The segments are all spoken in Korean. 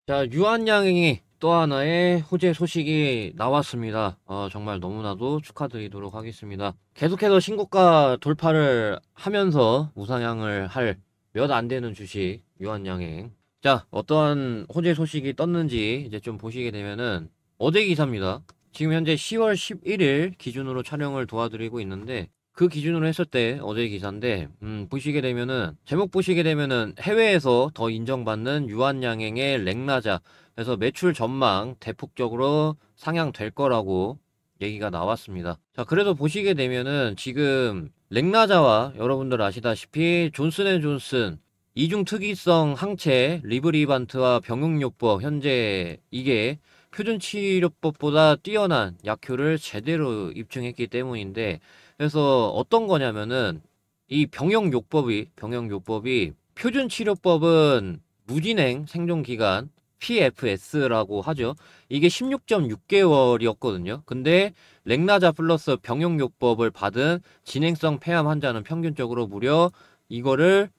자, 유한양행이 또 하나의 호재 소식이 나왔습니다. 정말 너무나도 축하드리도록 하겠습니다. 계속해서 신고가 돌파를 하면서 우상향을 할 몇 안 되는 주식 유한양행. 자, 어떠한 호재 소식이 떴는지 이제 좀 보시게 되면은 어제 기사입니다. 지금 현재 10월 11일 기준으로 촬영을 도와드리고 있는데 그 기준으로 했을 때 어제 기사인데 보시게 되면은 제목 보시게 되면은 해외에서 더 인정받는 유한양행의 렉나자, 그래서 매출 전망 대폭적으로 상향될 거라고 얘기가 나왔습니다. 자, 그래서 보시게 되면은 지금 렉나자와 여러분들 아시다시피 존슨앤존슨 이중 특이성 항체 리브리반트와 병용요법, 현재 이게 표준치료법보다 뛰어난 약효를 제대로 입증했기 때문인데, 그래서 어떤 거냐면은 이 병용요법이 표준치료법은 무진행 생존기간 PFS라고 하죠. 이게 16.6개월이었거든요. 근데 렉나자 플러스 병용요법을 받은 진행성 폐암 환자는 평균적으로 무려 이거를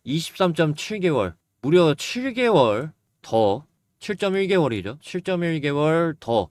23.7개월, 무려 7개월 더, 7.1개월이죠. 7.1개월 더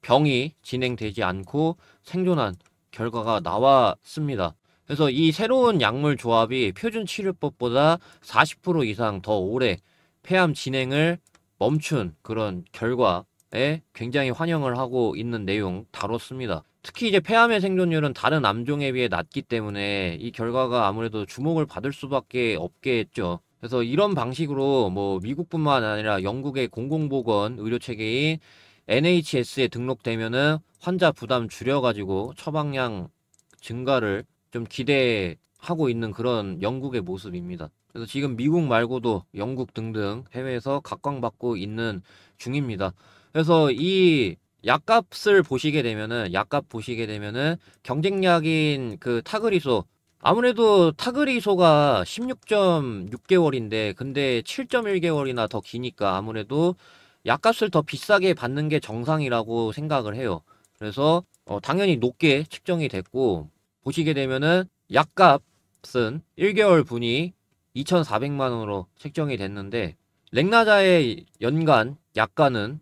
병이 진행되지 않고 생존한 결과가 나왔습니다. 그래서 이 새로운 약물 조합이 표준 치료법보다 40% 이상 더 오래 폐암 진행을 멈춘 그런 결과에 굉장히 환영을 하고 있는 내용 다뤘습니다. 특히 이제 폐암의 생존율은 다른 암종에 비해 낮기 때문에 이 결과가 아무래도 주목을 받을 수밖에 없겠죠. 그래서 이런 방식으로 뭐 미국뿐만 아니라 영국의 공공보건 의료체계인 NHS에 등록되면은 환자 부담 줄여가지고 처방량 증가를 좀 기대하고 있는 그런 영국의 모습입니다. 그래서 지금 미국 말고도 영국 등등 해외에서 각광받고 있는 중입니다. 그래서 이 약값을 보시게 되면은, 약값 보시게 되면은 경쟁약인 그 타그리소, 아무래도 타그리소가 16.6개월인데 근데 7.1개월이나 더 기니까 아무래도 약값을 더 비싸게 받는 게 정상이라고 생각을 해요. 그래서 당연히 높게 측정이 됐고, 보시게 되면은 약값은 1개월 분이 2,400만 원으로 책정이 됐는데, 렉나자의 연간 약가는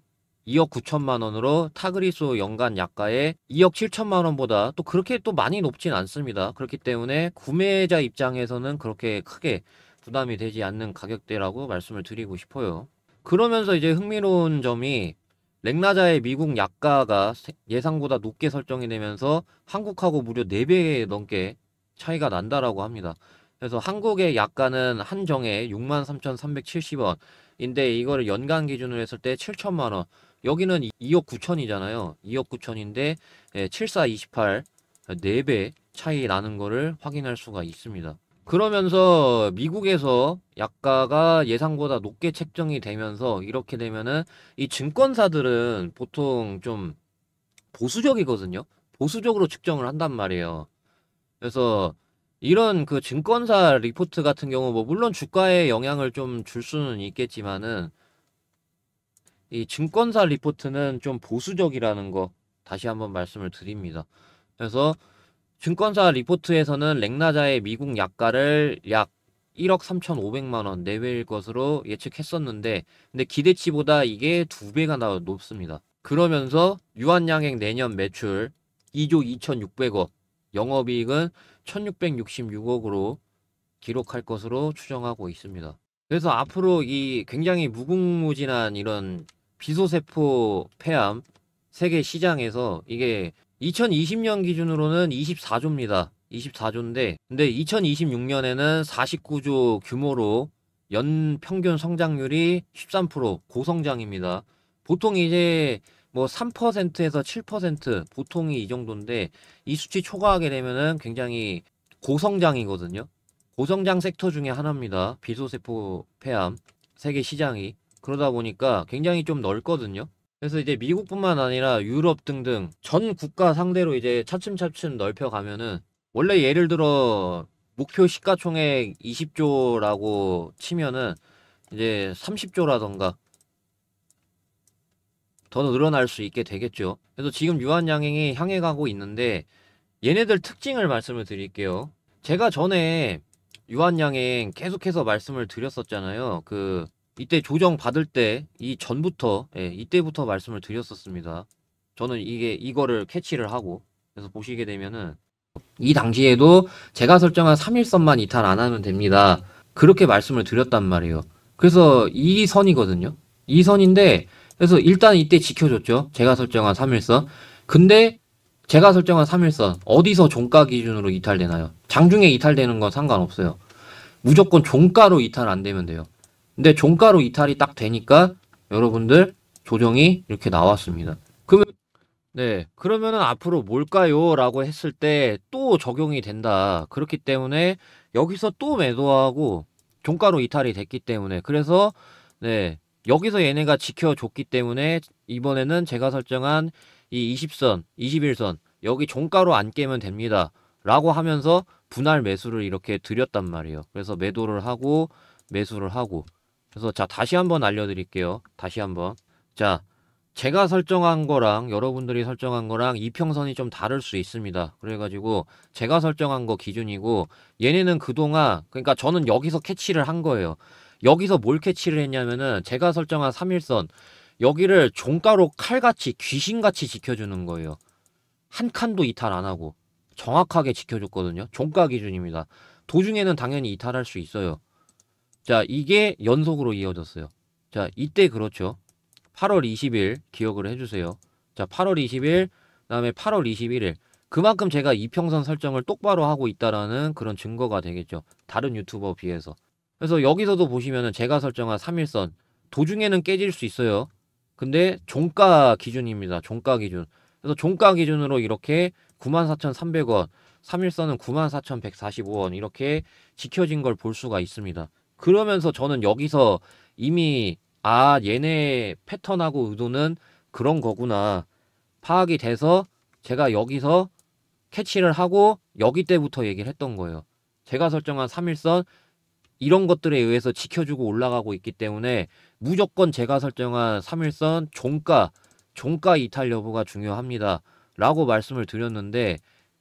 2억 9천만 원으로 타그리소 연간 약가의 2억 7천만 원보다 또 그렇게 또 많이 높진 않습니다. 그렇기 때문에 구매자 입장에서는 그렇게 크게 부담이 되지 않는 가격대라고 말씀을 드리고 싶어요. 그러면서 이제 흥미로운 점이 렉나자의 미국 약가가 예상보다 높게 설정이 되면서 한국하고 무려 4배 넘게 차이가 난다라고 합니다. 그래서 한국의 약가는 한정에 63,370원인데 이거를 연간 기준으로 했을 때 7천만 원. 여기는 2억 9천이잖아요. 2억 9천인데 7428, 4배 차이 나는 거를 확인할 수가 있습니다. 그러면서 미국에서 약가가 예상보다 높게 책정이 되면서 이렇게 되면은 이 증권사들은 보통 좀 보수적이거든요. 보수적으로 측정을 한단 말이에요. 그래서 이런 그 증권사 리포트 같은 경우 뭐 물론 주가에 영향을 좀 줄 수는 있겠지만은 이 증권사 리포트는 좀 보수적이라는 거 다시 한번 말씀을 드립니다. 그래서 증권사 리포트에서는 렉나자의 미국 약가를 약 1억 3,500만 원 내외일 것으로 예측했었는데 근데 기대치보다 이게 2배가 높습니다. 그러면서 유한양행 내년 매출 2조 2,600억, 영업이익은 1,666억으로 기록할 것으로 추정하고 있습니다. 그래서 앞으로 이 굉장히 무궁무진한 이런 비소세포 폐암 세계 시장에서 이게 2020년 기준으로는 24조입니다. 24조인데 근데 2026년에는 49조 규모로 연 평균 성장률이 13% 고성장입니다. 보통 이제 뭐 3%에서 7% 보통이 이 정도인데 이 수치 초과하게 되면은 굉장히 고성장이거든요. 고성장 섹터 중에 하나입니다. 비소세포 폐암 세계 시장이. 그러다 보니까 굉장히 좀 넓거든요. 그래서 이제 미국뿐만 아니라 유럽 등등 전 국가 상대로 이제 차츰차츰 넓혀가면은, 원래 예를 들어 목표 시가총액 20조라고 치면은 이제 30조라던가 더 늘어날 수 있게 되겠죠. 그래서 지금 유한양행이 향해 가고 있는데 얘네들 특징을 말씀을 드릴게요. 제가 전에 유한양행 계속해서 말씀을 드렸었잖아요. 그 이때 조정 받을 때 이 전부터 이때부터 말씀을 드렸었습니다. 저는 이거를 캐치를 하고 그래서 보시게 되면은 이 당시에도 제가 설정한 3일선만 이탈 안 하면 됩니다. 그렇게 말씀을 드렸단 말이에요. 그래서 이 선이거든요. 이 선인데 그래서 일단 이때 지켜줬죠. 제가 설정한 3일선. 근데 제가 설정한 3일선 어디서 종가 기준으로 이탈되나요? 장중에 이탈되는 건 상관없어요. 무조건 종가로 이탈 안 되면 돼요. 근데 종가로 이탈이 딱 되니까 여러분들 조정이 이렇게 나왔습니다. 그러면 네, 그러면은 앞으로 뭘까요? 라고 했을 때 또 적용이 된다. 그렇기 때문에 여기서 또 매도하고 종가로 이탈이 됐기 때문에 그래서 네, 여기서 얘네가 지켜줬기 때문에 이번에는 제가 설정한 이 20선, 21선 여기 종가로 안 깨면 됩니다. 라고 하면서 분할 매수를 이렇게 드렸단 말이에요. 그래서 매도를 하고 매수를 하고 그래서 자 다시 한번 알려드릴게요. 다시 한번 자 제가 설정한 거랑 여러분들이 설정한 거랑 이평선이 좀 다를 수 있습니다. 그래가지고 제가 설정한 거 기준이고 얘네는 그동안 그러니까 저는 여기서 캐치를 한 거예요. 여기서 뭘 캐치를 했냐면은 제가 설정한 3일선 여기를 종가로 칼같이 귀신같이 지켜주는 거예요. 한 칸도 이탈 안 하고 정확하게 지켜줬거든요. 종가 기준입니다. 도중에는 당연히 이탈할 수 있어요. 자 이게 연속으로 이어졌어요. 자 이때 그렇죠. 8월 20일 기억을 해주세요. 자, 8월 20일, 그다음에 8월 21일. 그만큼 제가 이평선 설정을 똑바로 하고 있다라는 그런 증거가 되겠죠. 다른 유튜버 비해서. 그래서 여기서도 보시면은 제가 설정한 3일선 도중에는 깨질 수 있어요. 근데 종가 기준입니다. 종가 기준. 그래서 종가 기준으로 이렇게 94,300원, 3일선은 94,145원 이렇게 지켜진 걸 볼 수가 있습니다. 그러면서 저는 여기서 이미 얘네 패턴하고 의도는 그런 거구나. 파악이 돼서 제가 여기서 캐치를 하고 여기 때부터 얘기를 했던 거예요. 제가 설정한 3일선 이런 것들에 의해서 지켜주고 올라가고 있기 때문에 무조건 제가 설정한 3일선 종가 이탈 여부가 중요합니다. 라고 말씀을 드렸는데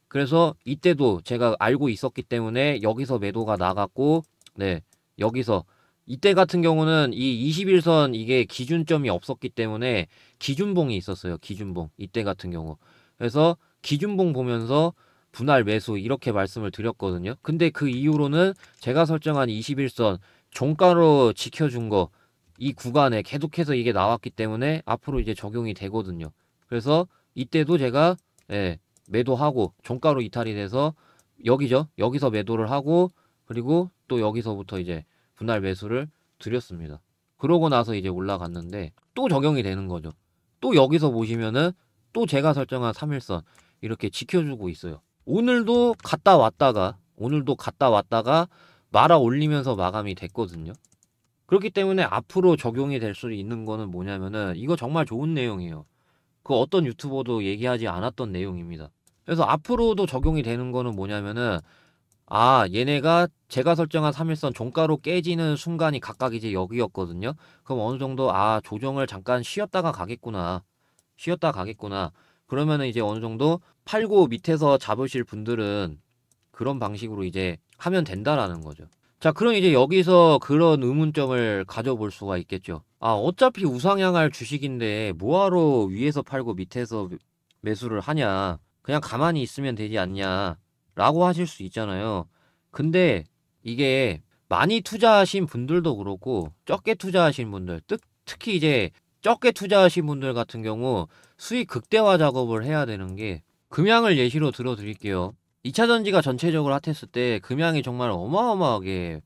그래서 이때도 제가 알고 있었기 때문에 여기서 매도가 나갔고 네 여기서 이때 같은 경우는 이 21선 이게 기준점이 없었기 때문에 기준봉이 있었어요. 기준봉. 이때 같은 경우. 그래서 기준봉 보면서 분할 매수 이렇게 말씀을 드렸거든요. 근데 그 이후로는 제가 설정한 21선 종가로 지켜준 거 이 구간에 계속해서 이게 나왔기 때문에 앞으로 이제 적용이 되거든요. 그래서 이때도 제가 매도하고 종가로 이탈이 돼서 여기죠. 여기서 매도를 하고 그리고 또 여기서부터 이제 분할 매수를 드렸습니다. 그러고 나서 이제 올라갔는데 또 적용이 되는 거죠. 또 여기서 보시면은 또 제가 설정한 3일선 이렇게 지켜주고 있어요. 오늘도 갔다 왔다가 말아 올리면서 마감이 됐거든요. 그렇기 때문에 앞으로 적용이 될 수 있는 거는 뭐냐면은 이거 정말 좋은 내용이에요. 그 어떤 유튜버도 얘기하지 않았던 내용입니다. 그래서 앞으로도 적용이 되는 거는 뭐냐면은 얘네가 제가 설정한 3일선 종가로 깨지는 순간이 각각 이제 여기였거든요. 그럼 어느 정도 조정을 잠깐 쉬었다가 가겠구나. 그러면은 이제 어느 정도 팔고 밑에서 잡으실 분들은 그런 방식으로 이제 하면 된다라는 거죠. 자, 그럼 이제 여기서 그런 의문점을 가져볼 수가 있겠죠. 어차피 우상향할 주식인데 뭐하러 위에서 팔고 밑에서 매수를 하냐. 그냥 가만히 있으면 되지 않냐. 라고 하실 수 있잖아요. 근데 이게 많이 투자하신 분들도 그렇고 적게 투자하신 분들, 특히 이제 적게 투자하신 분들 같은 경우 수익 극대화 작업을 해야 되는 게 금양을 예시로 들어 드릴게요. 2차전지가 전체적으로 핫했을 때 금양이 정말 어마어마하게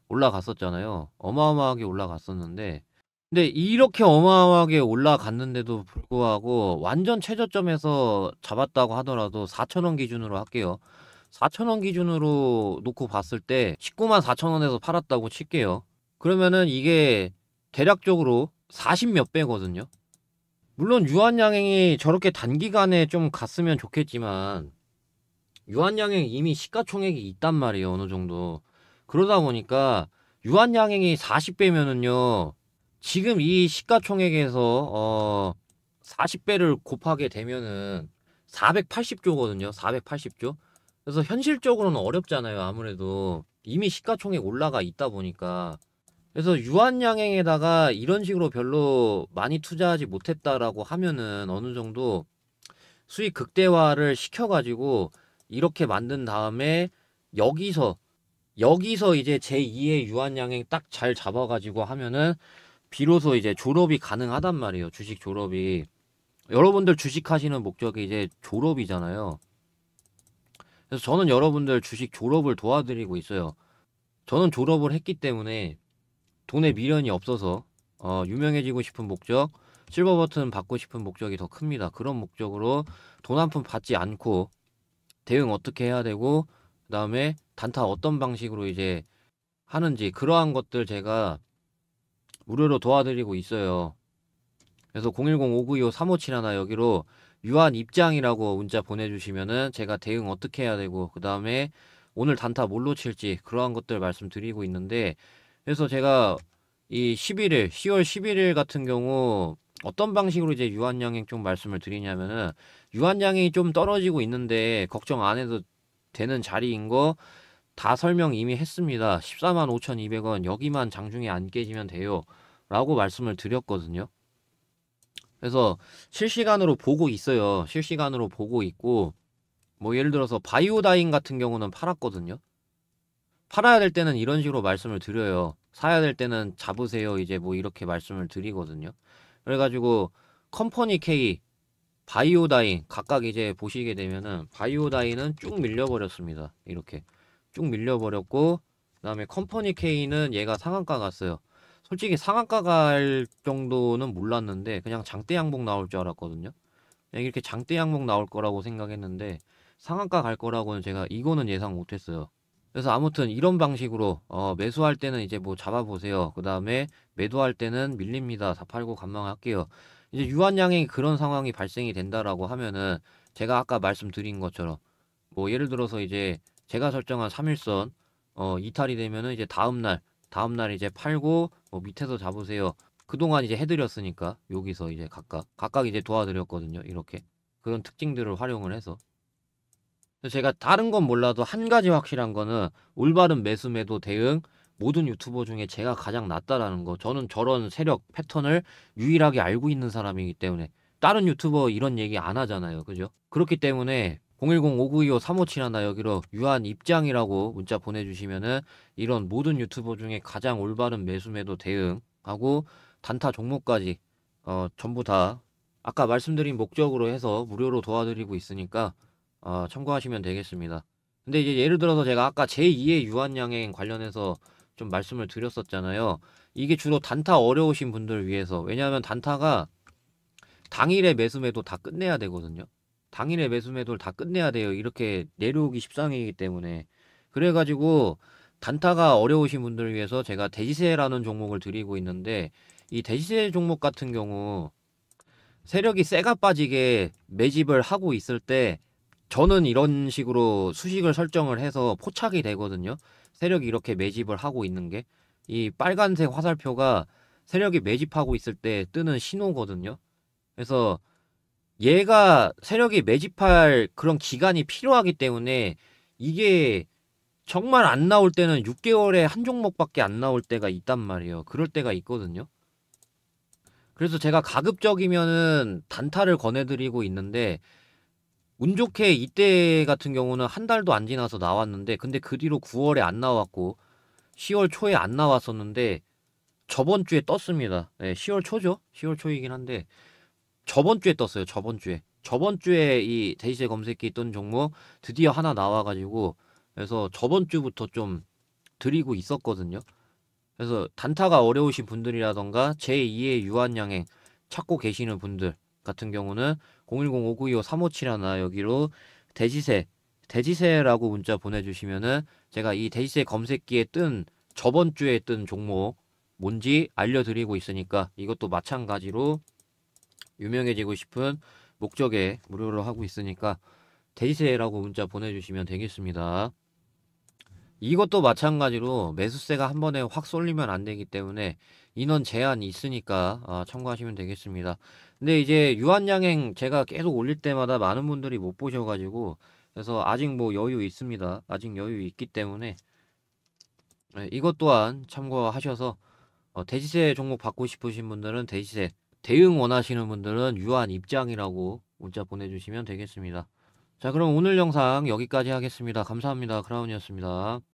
올라갔었잖아요. 어마어마하게 올라갔었는데 근데 이렇게 어마어마하게 올라갔는데도 불구하고 완전 최저점에서 잡았다고 하더라도 4,000원 기준으로 할게요. 4,000원 기준으로 놓고 봤을 때 19만 4천원에서 팔았다고 칠게요. 그러면은 이게 대략적으로 40 몇 배거든요. 물론 유한양행이 저렇게 단기간에 좀 갔으면 좋겠지만 유한양행 이미 시가총액이 있단 말이에요. 어느 정도. 그러다 보니까 유한양행이 40배면은요. 지금 이 시가총액에서 40배를 곱하게 되면은 480조거든요. 480조. 그래서 현실적으로는 어렵잖아요. 아무래도 이미 시가총액 올라가 있다 보니까. 그래서 유한양행에다가 이런 식으로 별로 많이 투자하지 못했다라고 하면은 어느 정도 수익 극대화를 시켜가지고 이렇게 만든 다음에 여기서 이제 제2의 유한양행 딱 잘 잡아가지고 하면은 비로소 이제 졸업이 가능하단 말이에요. 주식 졸업이. 여러분들 주식 하시는 목적이 이제 졸업이잖아요. 그래서 저는 여러분들 주식 졸업을 도와드리고 있어요. 저는 졸업을 했기 때문에 돈에 미련이 없어서 유명해지고 싶은 목적, 실버 버튼 받고 싶은 목적이 더 큽니다. 그런 목적으로 돈 한 푼 받지 않고 대응 어떻게 해야 되고 그다음에 단타 어떤 방식으로 이제 하는지 그러한 것들 제가 무료로 도와드리고 있어요. 그래서 010-5925-3571 여기로 유한 입장이라고 문자 보내주시면은 제가 대응 어떻게 해야 되고 그 다음에 오늘 단타 뭘로 칠지 그러한 것들 말씀드리고 있는데 그래서 제가 이 11일 10월 11일 같은 경우 어떤 방식으로 이제 유한양행 좀 말씀을 드리냐면은 유한양행이 좀 떨어지고 있는데 걱정 안 해도 되는 자리인 거 다 설명 이미 했습니다. 145,200원 여기만 장중에 안 깨지면 돼요 라고 말씀을 드렸거든요. 그래서 실시간으로 보고 있어요. 실시간으로 보고 있고 뭐 예를 들어서 바이오다인 같은 경우는 팔았거든요. 팔아야 될 때는 이런 식으로 말씀을 드려요. 사야 될 때는 잡으세요. 이제 뭐 이렇게 말씀을 드리거든요. 그래가지고 컴퍼니 K, 바이오다인 각각 이제 보시게 되면은 바이오다인은 쭉 밀려버렸습니다. 이렇게 쭉 밀려버렸고 그다음에 컴퍼니 K는 얘가 상한가 갔어요. 솔직히 상한가 갈 정도는 몰랐는데 그냥 장대 양봉 나올 줄 알았거든요. 그냥 이렇게 장대 양봉 나올 거라고 생각했는데 상한가 갈 거라고는 제가 이거는 예상 못했어요. 그래서 아무튼 이런 방식으로 매수할 때는 이제 뭐 잡아보세요. 그 다음에 매도할 때는 밀립니다. 다 팔고 관망할게요. 이제 유한양행이 그런 상황이 발생이 된다라고 하면은 제가 아까 말씀드린 것처럼 뭐 예를 들어서 이제 제가 설정한 3일선 이탈이 되면은 이제 다음날 이제 팔고 뭐 밑에서 잡으세요. 그동안 이제 해드렸으니까 여기서 이제 각각 이제 도와드렸거든요. 이렇게 그런 특징들을 활용을 해서 제가 다른 건 몰라도 한 가지 확실한 거는 올바른 매수 매도 대응 모든 유튜버 중에 제가 가장 낫다라는 거. 저는 저런 세력 패턴을 유일하게 알고 있는 사람이기 때문에 다른 유튜버 이런 얘기 안 하잖아요. 그죠? 그렇기 때문에 010-5925-3571 여기로 유한 입장이라고 문자 보내주시면은 이런 모든 유튜버 중에 가장 올바른 매수 매도 대응하고 단타 종목까지 전부 다 아까 말씀드린 목적으로 해서 무료로 도와드리고 있으니까 참고하시면 되겠습니다. 근데 이제 예를 들어서 제가 아까 제2의 유한양행 관련해서 좀 말씀을 드렸었잖아요. 이게 주로 단타 어려우신 분들을 위해서. 왜냐하면 단타가 당일에 매수매도 다 끝내야 되거든요. 당일에 매수매도를 다 끝내야 돼요. 이렇게 내려오기 십상이기 때문에. 그래가지고 단타가 어려우신 분들을 위해서 제가 대지세라는 종목을 드리고 있는데 이 대지세 종목 같은 경우 세력이 세가 빠지게 매집을 하고 있을 때 저는 이런 식으로 수식을 설정을 해서 포착이 되거든요. 세력이 이렇게 매집을 하고 있는 게. 이 빨간색 화살표가 세력이 매집하고 있을 때 뜨는 신호거든요. 그래서 얘가 세력이 매집할 그런 기간이 필요하기 때문에 이게 정말 안 나올 때는 6개월에 한 종목밖에 안 나올 때가 있단 말이에요. 그럴 때가 있거든요. 그래서 제가 가급적이면은 단타를 권해드리고 있는데 운 좋게 이때 같은 경우는 한 달도 안 지나서 나왔는데 근데 그 뒤로 9월에 안 나왔고 10월 초에 안 나왔었는데 저번 주에 떴습니다. 네, 10월 초죠? 10월 초이긴 한데 저번 주에 떴어요. 저번 주에 이 대시제 검색기 뜬 종목 드디어 하나 나와가지고 그래서 저번 주부터 좀 드리고 있었거든요. 그래서 단타가 어려우신 분들이라던가 제2의 유한양행 찾고 계시는 분들 같은 경우는 010-5925-3571 여기로 대지세라고 문자 보내주시면은 제가 이 대지세 검색기에 뜬 저번 주에 뜬 종목 뭔지 알려드리고 있으니까 이것도 마찬가지로 유명해지고 싶은 목적에 무료로 하고 있으니까 대지세라고 문자 보내주시면 되겠습니다. 이것도 마찬가지로 매수세가 한 번에 확 쏠리면 안 되기 때문에 인원 제한이 있으니까 참고하시면 되겠습니다. 근데 이제 유한양행 제가 계속 올릴 때마다 많은 분들이 못 보셔가지고 그래서 아직 뭐 여유 있습니다. 아직 여유 있기 때문에 이것 또한 참고하셔서 돼지세 종목 받고 싶으신 분들은 돼지세, 대응 원하시는 분들은 유한 입장이라고 문자 보내주시면 되겠습니다. 자, 그럼 오늘 영상 여기까지 하겠습니다. 감사합니다. 크라운이었습니다.